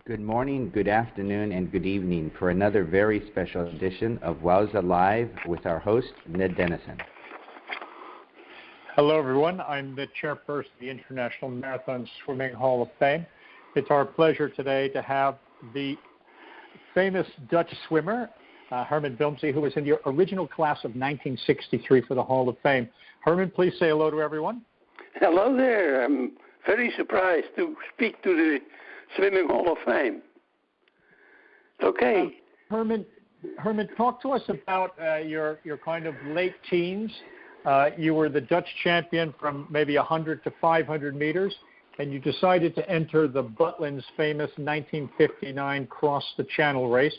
Good morning, good afternoon, and good evening for another very special edition of WOWSA Live with our host, Ned Dennison. Hello, everyone. I'm the chairperson of the International Marathon Swimming Hall of Fame. It's our pleasure today to have the famous Dutch swimmer, Herman Willemse, who was in the original class of 1963 for the Hall of Fame. Herman, please say hello to everyone. Hello there. I'm very surprised to speak to the Swimming Hall of Fame. Okay. Herman, talk to us about your kind of late teens. You were the Dutch champion from maybe 100 to 500 meters, and you decided to enter the Butlins' famous 1959 Cross the Channel race.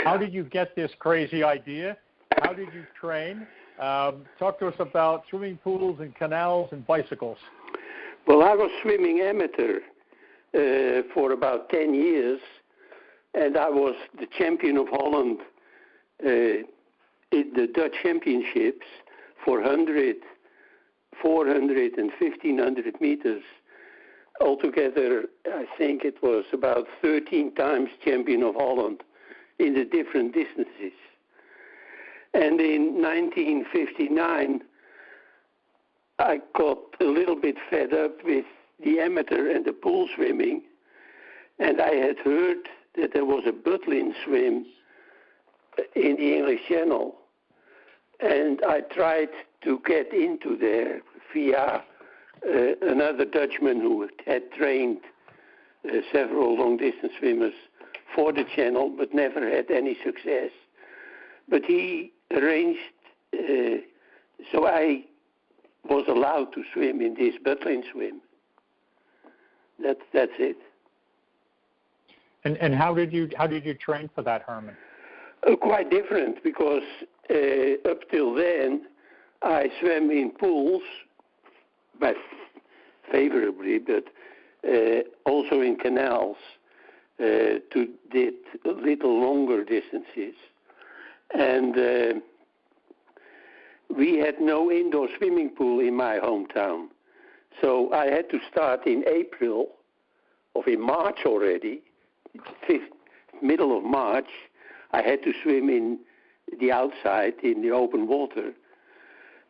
How did you get this crazy idea? How did you train? Talk to us about swimming pools and canals and bicycles. Well, I was swimming amateur for about 10 years, and I was the champion of Holland in the Dutch championships for 100, 400, and 1,500 meters. Altogether, I think it was about 13 times champion of Holland in the different distances. And in 1959, I got a little bit fed up with the amateur and the pool swimming, and I had heard that there was a Butlin swim in the English Channel, and I tried to get into there via another Dutchman who had trained several long-distance swimmers for the channel, but never had any success. But he arranged, so I was allowed to swim in this Butlin swim. That's it. And how did you train for that, Herman? Quite different, because up till then I swam in pools, favorably, but also in canals to did a little longer distances. And we had no indoor swimming pool in my hometown. So I had to start in April, or in March already, middle of March. I had to swim in the outside, in the open water,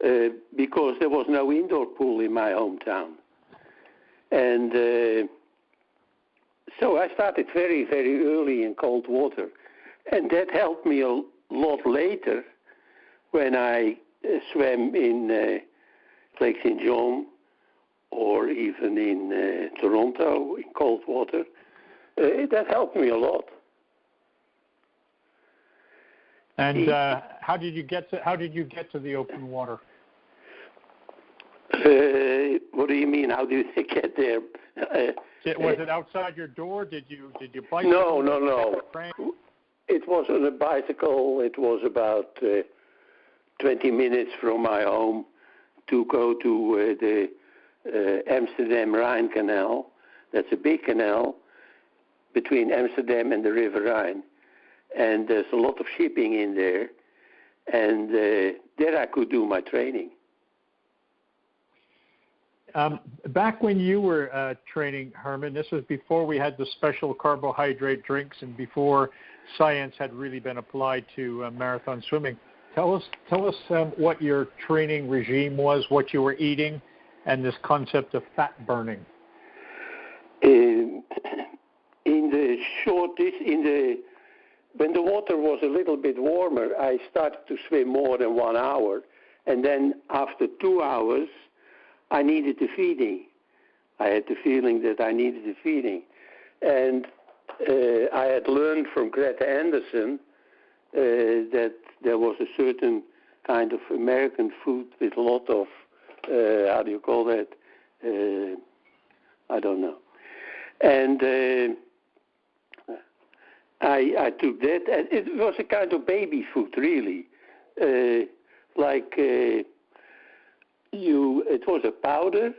because there was no indoor pool in my hometown. And so I started very, very early in cold water. And that helped me a lot later when I swam in Lake St. John, or even in Toronto in cold water. That helped me a lot. And how did you get to the open water? What do you mean? How did you get there? Was it outside your door? Did you bicycle? No. It was on a bicycle. It was about 20 minutes from my home to go to the Amsterdam Rhine Canal. That's a big canal between Amsterdam and the River Rhine. And there's a lot of shipping in there. And there I could do my training. Back when you were training, Herman, this was before we had the special carbohydrate drinks and before science had really been applied to marathon swimming. Tell us what your training regime was, what you were eating, and this concept of fat burning. When the water was a little bit warmer, I started to swim more than 1 hour, and then after 2 hours, I needed the feeding. I had the feeling that I needed the feeding, and I had learned from Greta Anderson that there was a certain kind of American food with a lot of how do you call that? I don't know. And I took that, and it was a kind of baby food, really. It was a powder,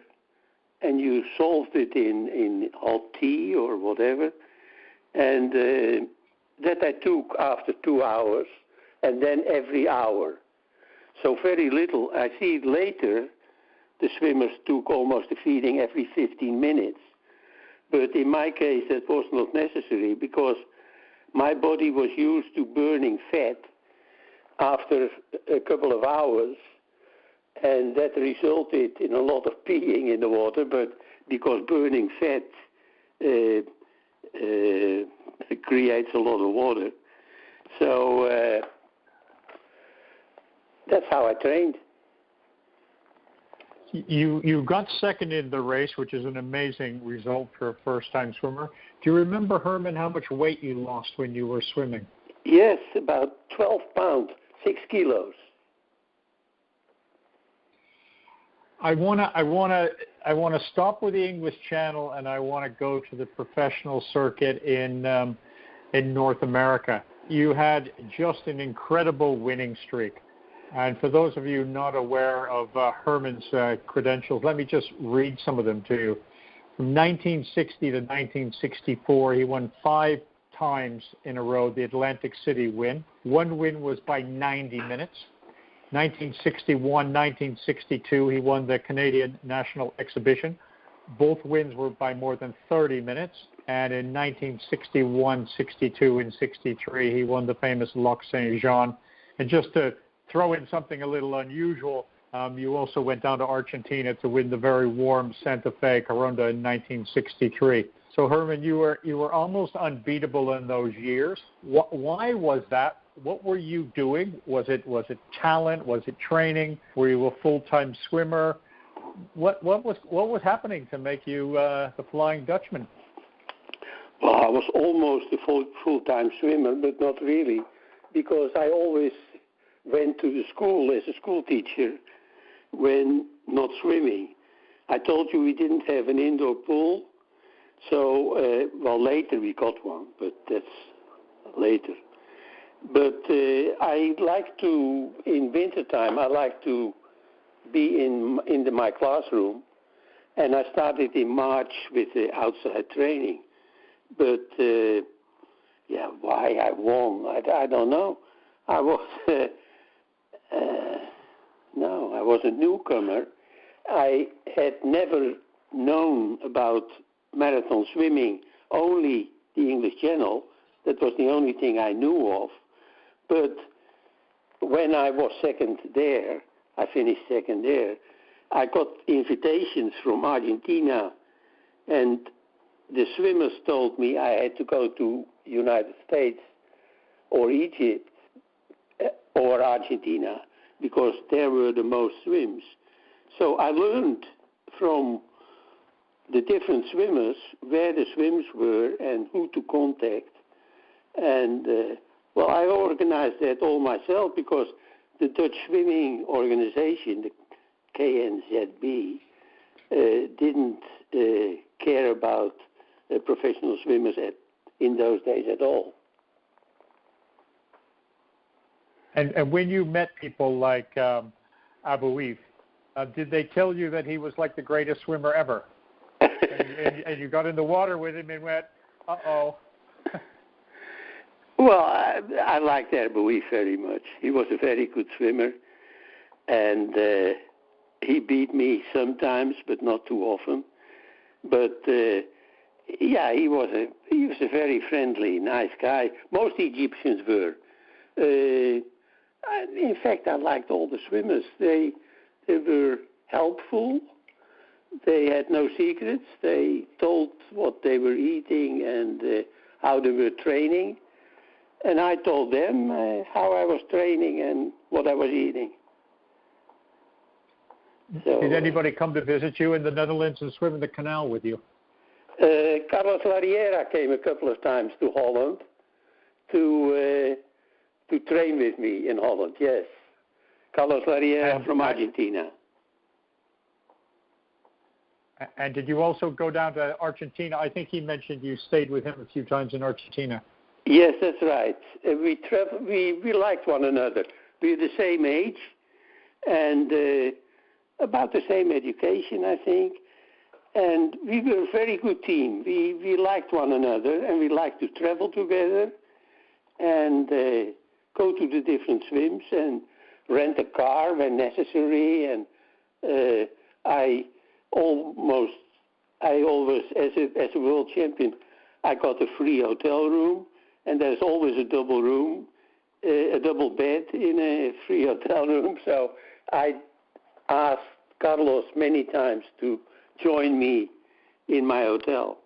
and you solved it in hot tea or whatever, and that I took after 2 hours, and then every hour. So very little. I see later the swimmers took almost a feeding every 15 minutes. But in my case, that was not necessary because my body was used to burning fat after a couple of hours, and that resulted in a lot of peeing in the water, but because burning fat creates a lot of water. So that's how I trained. You got second in the race, which is an amazing result for a first-time swimmer. Do you remember, Herman, how much weight you lost when you were swimming? Yes, about 12 pounds, 6 kilos. I wanna stop with the English Channel, and I want to go to the professional circuit in North America. You had just an incredible winning streak. And for those of you not aware of Herman's credentials, let me just read some of them to you. From 1960 to 1964, he won 5 times in a row the Atlantic City win. One win was by 90 minutes. 1961, 1962, he won the Canadian National Exhibition. Both wins were by more than 30 minutes. And in 1961, 62, and 63, he won the famous Lac Saint-Jean. And just to throw in something a little unusual, you also went down to Argentina to win the very warm Santa Fe Coronda in 1963. So Herman, you were almost unbeatable in those years. Why was that? What were you doing? Was it talent? Was it training? Were you a full-time swimmer? What was happening to make you the Flying Dutchman? Well, I was almost a full-time swimmer, but not really, because I always went to the school as a school teacher when not swimming. I told you we didn't have an indoor pool, so, later we got one, but that's later. But I like to, in wintertime, I like to be in my classroom, and I started in March with the outside training. But, why I won, I don't know. I was... I was a newcomer. I had never known about marathon swimming, only the English Channel. That was the only thing I knew of. But when I was second there, I finished second there, I got invitations from Argentina, and the swimmers told me I had to go to United States or Egypt or Argentina, because there were the most swims. So I learned from the different swimmers where the swims were and who to contact. And, I organized that all myself, because the Dutch Swimming Organization, the KNZB, didn't care about professional swimmers in those days at all. And when you met people like Abouif, did they tell you that he was like the greatest swimmer ever? and you got in the water with him and went, uh-oh. Well, I liked Abouif very much. He was a very good swimmer, and he beat me sometimes, but not too often. But he was a very friendly, nice guy. Most Egyptians were. In fact, I liked all the swimmers. They were helpful. They had no secrets. They told what they were eating and how they were training. And I told them how I was training and what I was eating. So, did anybody come to visit you in the Netherlands and swim in the canal with you? Carlos Larriera came a couple of times to Holland to train with me in Holland, yes. Carlos Larriera from Argentina. And did you also go down to Argentina? I think he mentioned you stayed with him a few times in Argentina. Yes, that's right. We liked one another. We were the same age and about the same education, I think. And we were a very good team. We liked one another, and we liked to travel together and go to the different swims and rent a car when necessary. And I I always, as a world champion, I got a free hotel room, and there's always a double room, a double bed in a free hotel room. So I asked Carlos many times to join me in my hotel.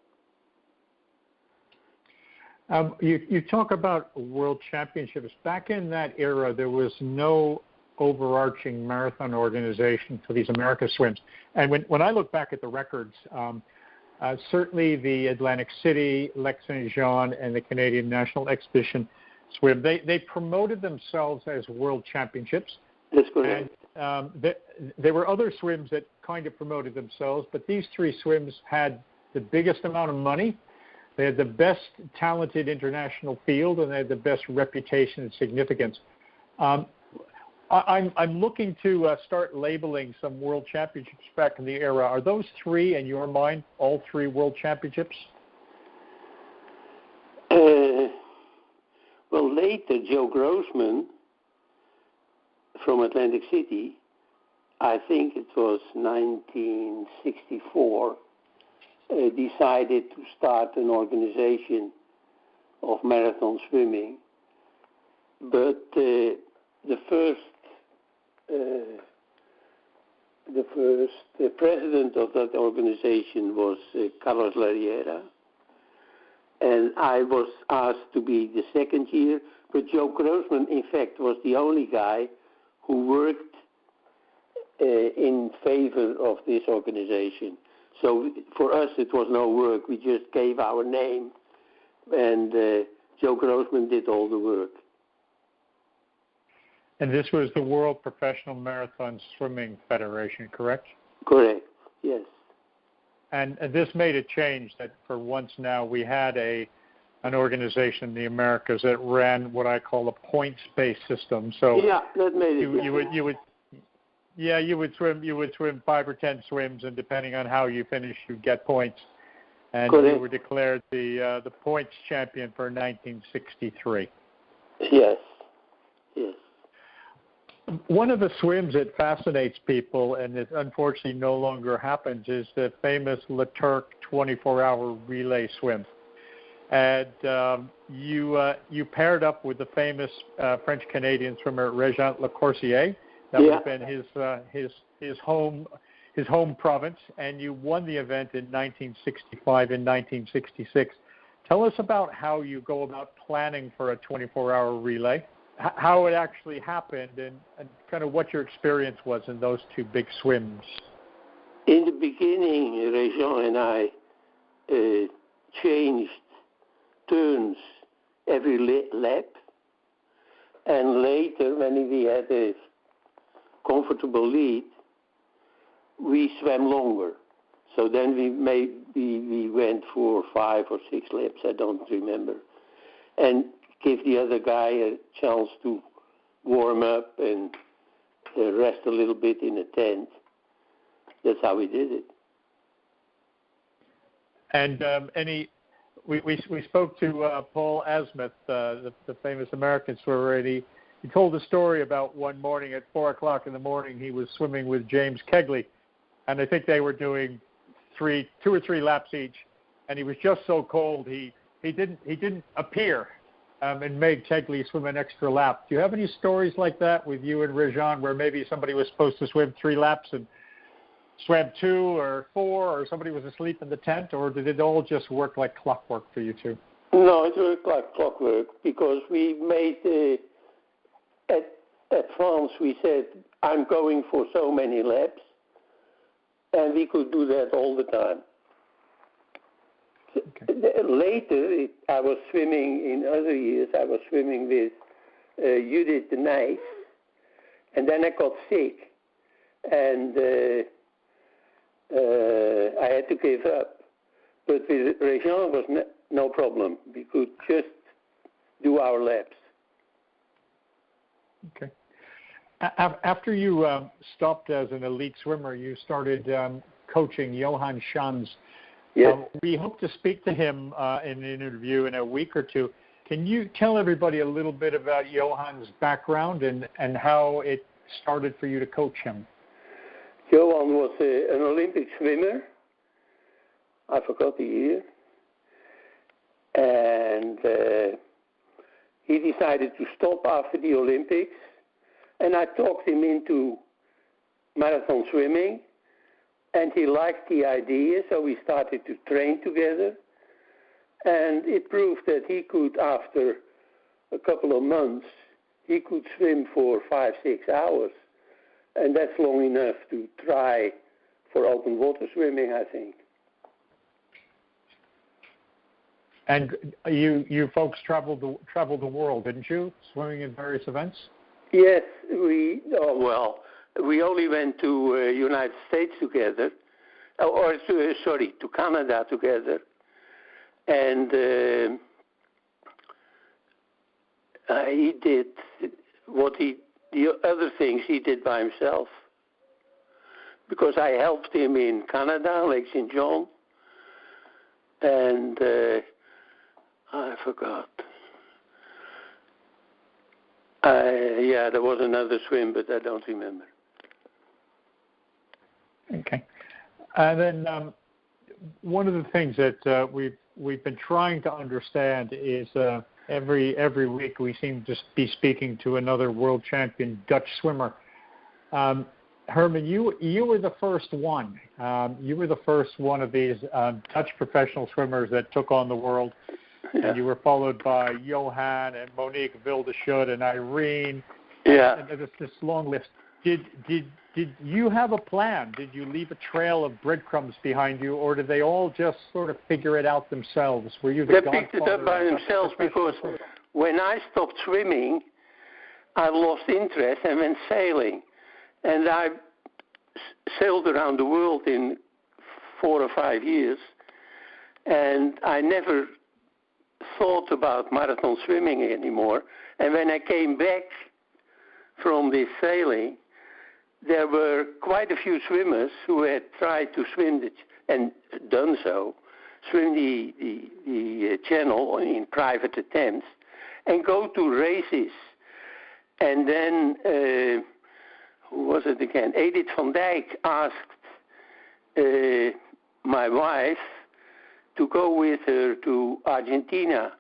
You talk about world championships. Back in that era, there was no overarching marathon organization for these America swims. And when I look back at the records, certainly the Atlantic City, Lake Saint Jean, and the Canadian National Exhibition swim, they promoted themselves as world championships. That's correct. And there were other swims that kind of promoted themselves, but these three swims had the biggest amount of money. They had the best talented international field, and they had the best reputation and significance. I'm looking to start labeling some world championships back in the era. Are those three, in your mind, all three world championships? Well, later, Joe Grossman from Atlantic City, I think it was 1964, decided to start an organization of marathon swimming. But the first president of that organization was Carlos Larriera, and I was asked to be the second year. But Joe Grossman, in fact, was the only guy who worked in favor of this organization. So for us, it was no work. We just gave our name, and Joe Grossman did all the work. And this was the World Professional Marathon Swimming Federation, correct? Correct, yes. And this made a change that for once now we had an organization in the Americas that ran what I call a points-based system. So yeah, that made it. You would swim 5 or 10 swims, and depending on how you finish, you'd get points. And correct. You were declared the points champion for 1963. Yes, yes. One of the swims that fascinates people, and it unfortunately no longer happens, is the famous Le Turc 24-hour relay swim. And you paired up with the famous French-Canadian swimmer Régent Lecourcier. That would have been his home province, and you won the event in 1965 and 1966. Tell us about how you go about planning for a 24-hour relay, how it actually happened, and kind of what your experience was in those two big swims. In the beginning, Régent and I changed turns every lap, and later, when we had a comfortable lead, we swam longer. So then we went for 5 or 6 laps, I don't remember, and give the other guy a chance to warm up and rest a little bit in a tent. That's how we did it. And we spoke to Paul Asmuth, the famous American swimmer, and he told a story about one morning at 4 o'clock in the morning he was swimming with James Kegley, and I think they were doing 2 or 3 laps each, and he was just so cold he didn't appear. And made Kegley swim an extra lap. Do you have any stories like that with you and Régent, where maybe somebody was supposed to swim 3 laps and swam 2 or 4, or somebody was asleep in the tent, or did it all just work like clockwork for you two? No, it worked like clockwork, because we made at France we said, I'm going for so many laps, and we could do that all the time. Okay. Later, I was swimming in other years. I was swimming with Judith de Nijs, and then I got sick, and I had to give up. But with Régent, was no problem. We could just do our laps. Okay. After you stopped as an elite swimmer, you started coaching Johan Schanz. Yes. We hope to speak to him in an interview in a week or two. Can you tell everybody a little bit about Johan's background and how it started for you to coach him? Johan was an Olympic swimmer, I forgot the year. And he decided to stop after the Olympics. And I talked him into marathon swimming. And he liked the idea, so we started to train together. And it proved that he could, after a couple of months, he could swim for 5-6 hours. And that's long enough to try for open water swimming, I think. And you folks traveled the world, didn't you? Swimming in various events? Yes, we only went to United States together, to Canada together. And he did the other things he did by himself. Because I helped him in Canada, Lake St. John. And I forgot. There was another swim, but I don't remember. Okay. And then one of the things that we've been trying to understand is every week we seem to be speaking to another world champion Dutch swimmer. Herman, you were the first one. You were the first one of these Dutch professional swimmers that took on the world. Yeah. And you were followed by Johan and Monique Wildeschut and Irene. Yeah. And this long list. Did you have a plan? Did you leave a trail of breadcrumbs behind you, or did they all just sort of figure it out themselves? Were you the They picked it up by themselves because when I stopped swimming, I lost interest and went sailing. And I sailed around the world in 4 or 5 years, and I never thought about marathon swimming anymore. And when I came back from this sailing, there were quite a few swimmers who had tried to swim and done so, swim the channel in private attempts, and go to races. And then, who was it again? Edith van Dijk asked my wife to go with her to Argentina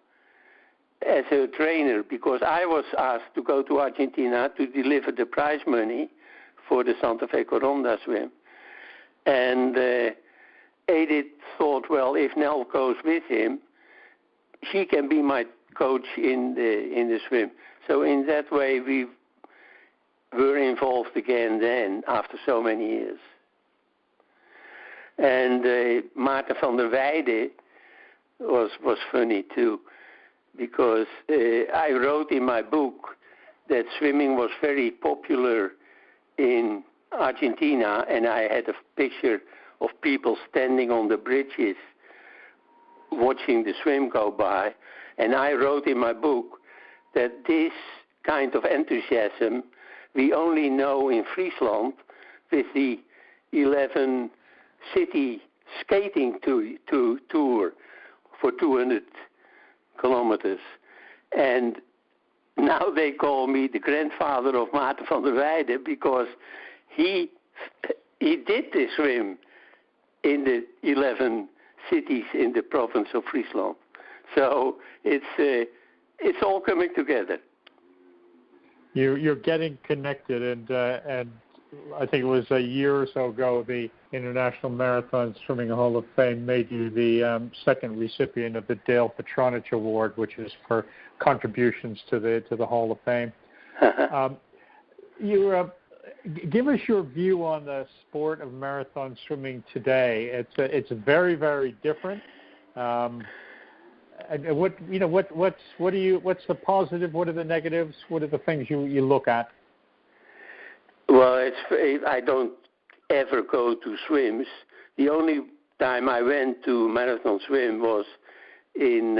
as her trainer, because I was asked to go to Argentina to deliver the prize money for the Santa Fe Coronda swim. And Edith thought, well, if Nell goes with him, she can be my coach in the swim. So in that way, we were involved again then, after so many years. And Maarten van der Weijden was funny too, because I wrote in my book that swimming was very popular in Argentina, and I had a picture of people standing on the bridges watching the swim go by. And I wrote in my book that this kind of enthusiasm we only know in Friesland with the 11 city skating tour for 200 kilometers. And now they call me the grandfather of Maarten van der Weijden, because he did this swim in the 11 cities in the province of Friesland. So it's all coming together. You're getting connected, and I think it was a year or so ago, the International Marathon Swimming Hall of Fame made you the second recipient of the Dale Petronich Award, which is for contributions to the Hall of Fame. Give us your view on the sport of marathon swimming today. It's very, very different. What's the positive? What are the negatives? What are the things you look at? Well, I don't ever go to swims. The only time I went to marathon swim was in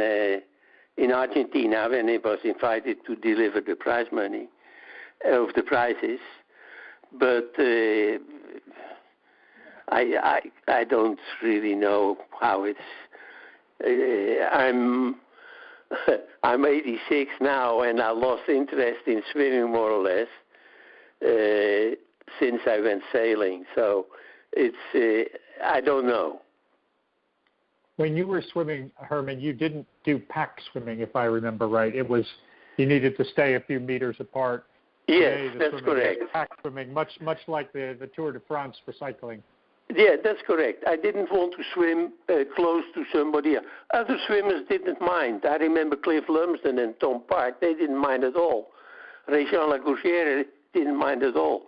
Argentina, when I was invited to deliver the prize money of the prizes. But I don't really know how it's. I'm 86 now, and I lost interest in swimming more or less since I went sailing. So it's I don't know. when you were swimming, Herman, you didn't do pack swimming, if I remember right. It was you needed to stay a few meters apart. Yes, that's correct. Pack swimming, much like the Tour de France for cycling. Yeah, that's correct. I didn't want to swim close to somebody else. Other swimmers didn't mind. I remember Cliff Lumsden and Tom Park. They didn't mind at all. Réjean Lagouchère didn't mind at all.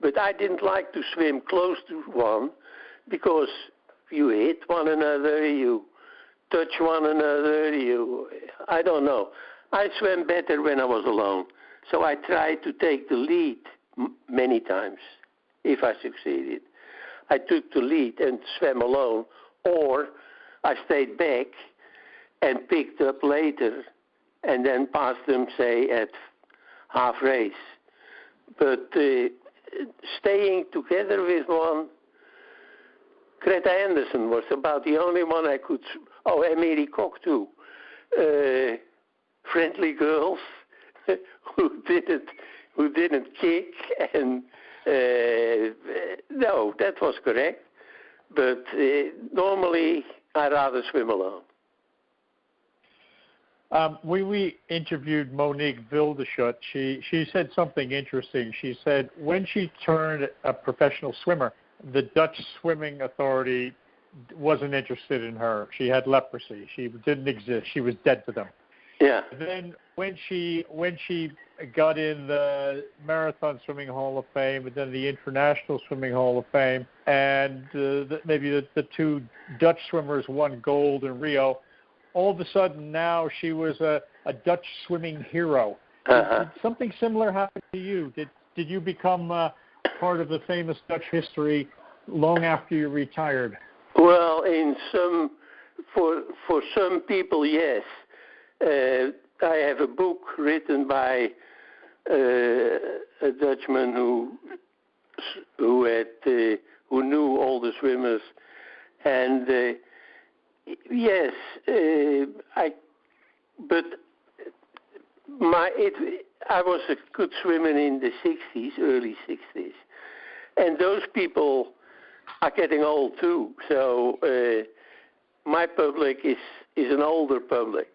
But I didn't like to swim close to one because you hit one another, you touch one another, I don't know. I swam better when I was alone. So I tried to take the lead many times, if I succeeded. I took the lead and swam alone, or I stayed back and picked up later and then passed them, say, at half race. But staying together with one, Greta Anderson was about the only one I could, and Mary Koch too. Friendly girls who didn't kick and no, that was correct. But normally, I'd rather swim alone. When we interviewed Monique Wildeschut, she said something interesting. She said when she turned a professional swimmer, the Dutch Swimming Authority wasn't interested in her. She had leprosy. She didn't exist. She was dead to them. Yeah. Then when she got in the Marathon Swimming Hall of Fame and then the International Swimming Hall of Fame, and maybe the two Dutch swimmers won gold in Rio, all of a sudden now she was a Dutch swimming hero. Did something similar happen to you? Did you become part of the famous Dutch history long after you retired? Well, for some people, yes. I have a book written by a Dutchman who knew all the swimmers, and yes, I was a good swimmer in the early 60s, and those people are getting old too. So my public is an older public.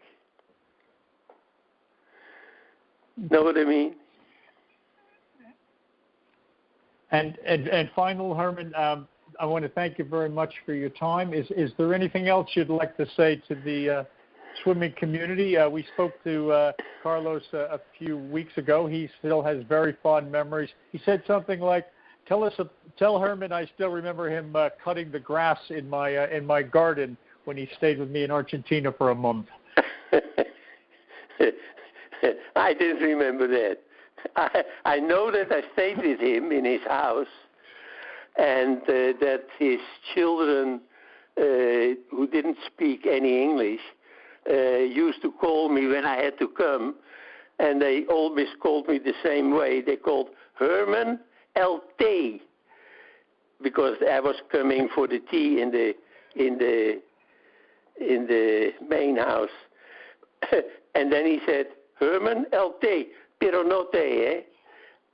Know what I mean? And final, Herman, I want to thank you very much for your time. Is there anything else you'd like to say to the swimming community? We spoke to Carlos a few weeks ago. He still has very fond memories. He said something like, "Tell Herman I still remember him cutting the grass in my garden when he stayed with me in Argentina for a month." I didn't remember that. I know that I stayed with him in his house, and that his children, who didn't speak any English, used to call me when I had to come, and they always called me the same way. They called Herman LT, because I was coming for the tea in the main house. And then he said, Herman LT, pero no te, eh?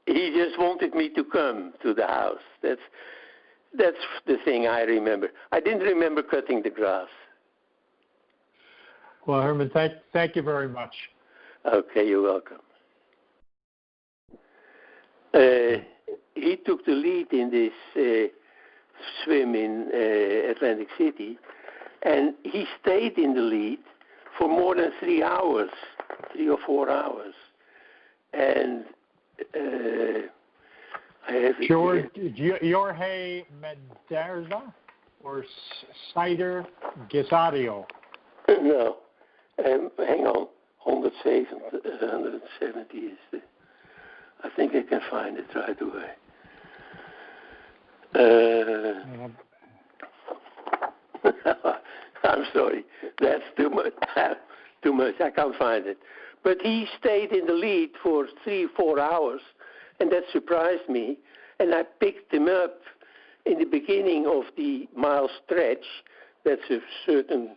He just wanted me to come to the house. That's the thing I remember. I didn't remember cutting the grass. Well, Herman, thank you very much. Okay, you're welcome. He took the lead in this swim in Atlantic City, and he stayed in the lead for more than 3 hours, 3 or 4 hours. And I have Jorge Mendoza or Cider Gesario? No. Hang on. 170 is the... I think I can find it right away. I'm sorry. That's too much. Too much. I can't find it. But he stayed in the lead for 3-4 hours, and that surprised me. And I picked him up in the beginning of the mile stretch. That's a certain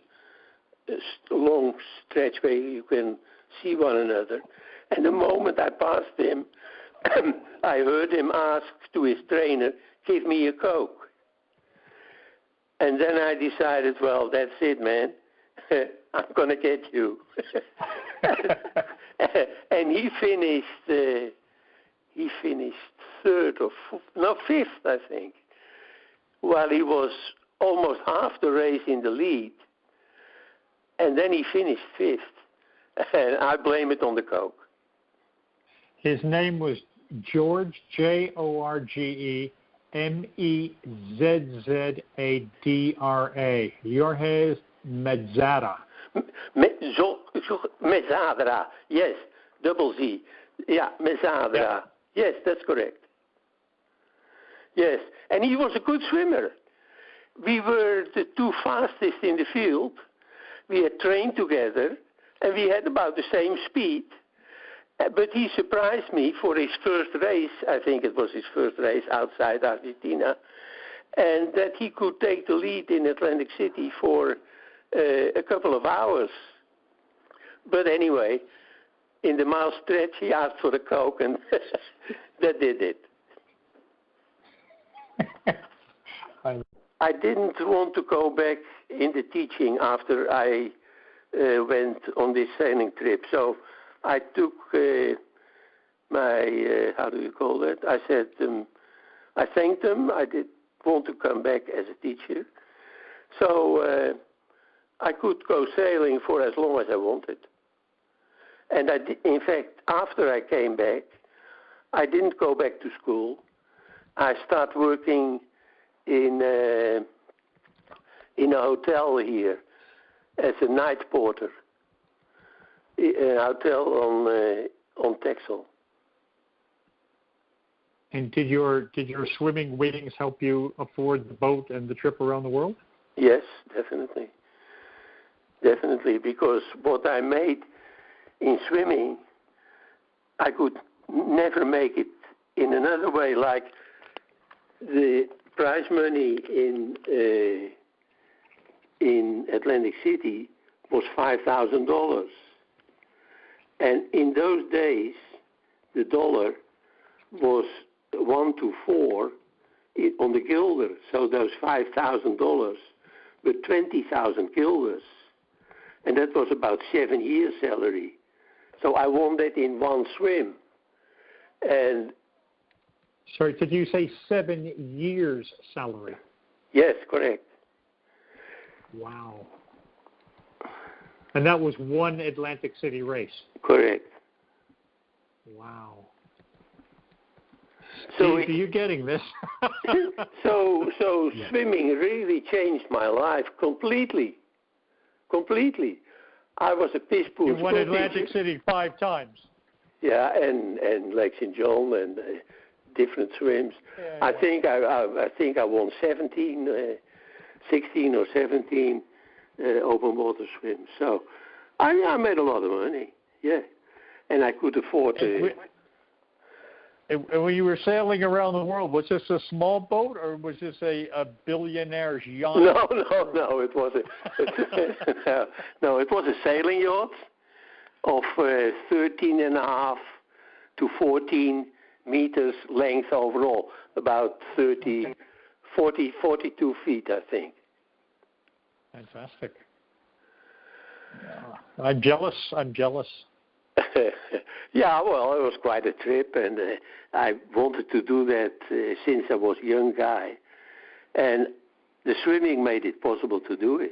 long stretch where you can see one another. And the moment I passed him, I heard him ask to his trainer, give me a Coke. And then I decided, well, that's it, man. I'm going to get you. And he finished third or fifth, I think, while he was almost half the race in the lead. And then he finished fifth. And I blame it on the Coke. His name was George, George Mezzadra. Jorge Mezzadra. Mezzadra, yes, double Z. Yeah, Mezzadra. Yeah. Yes, that's correct. Yes, and he was a good swimmer. We were the two fastest in the field. We had trained together, and we had about the same speed. But he surprised me for his first race. I think it was his first race outside Argentina, and that he could take the lead in Atlantic City for a couple of hours. But anyway, in the mile stretch, he asked for a Coke, and that did it. I didn't want to go back in the teaching after I went on this sailing trip. So I took my, how do you call that? I said, I thanked them. I did want to come back as a teacher. So I could go sailing for as long as I wanted. And in fact, after I came back, I didn't go back to school. I started working in a hotel here as a night porter, a hotel on Texel. And did your swimming winnings help you afford the boat and the trip around the world? Yes, definitely. Definitely, because what I made in swimming, I could never make it in another way. Like the prize money in Atlantic City was $5,000, and in those days, the dollar was 1 to 4 on the guilder. So those $5,000 were 20,000 guilders, and that was about 7 years' salary. So I won that in one swim. And sorry, did you say 7 years' salary? Yes, correct. Wow. And that was one Atlantic City race? Correct. Wow. So are you getting this? So swimming really changed my life completely. Completely. I was a piss poor. You won Atlantic City 5 times. Yeah, and Lake St. John and different swims. Yeah, I think I won 16 or 17 open water swims. So I made a lot of money. Yeah, and I could afford to. And when you were sailing around the world, was this a small boat or was this a billionaire's yacht? No. It was it was a sailing yacht of 13.5 to 14 meters length overall, about 42 feet, I think. Fantastic. Yeah. I'm jealous. Yeah, well, it was quite a trip, and I wanted to do that since I was a young guy. And the swimming made it possible to do it.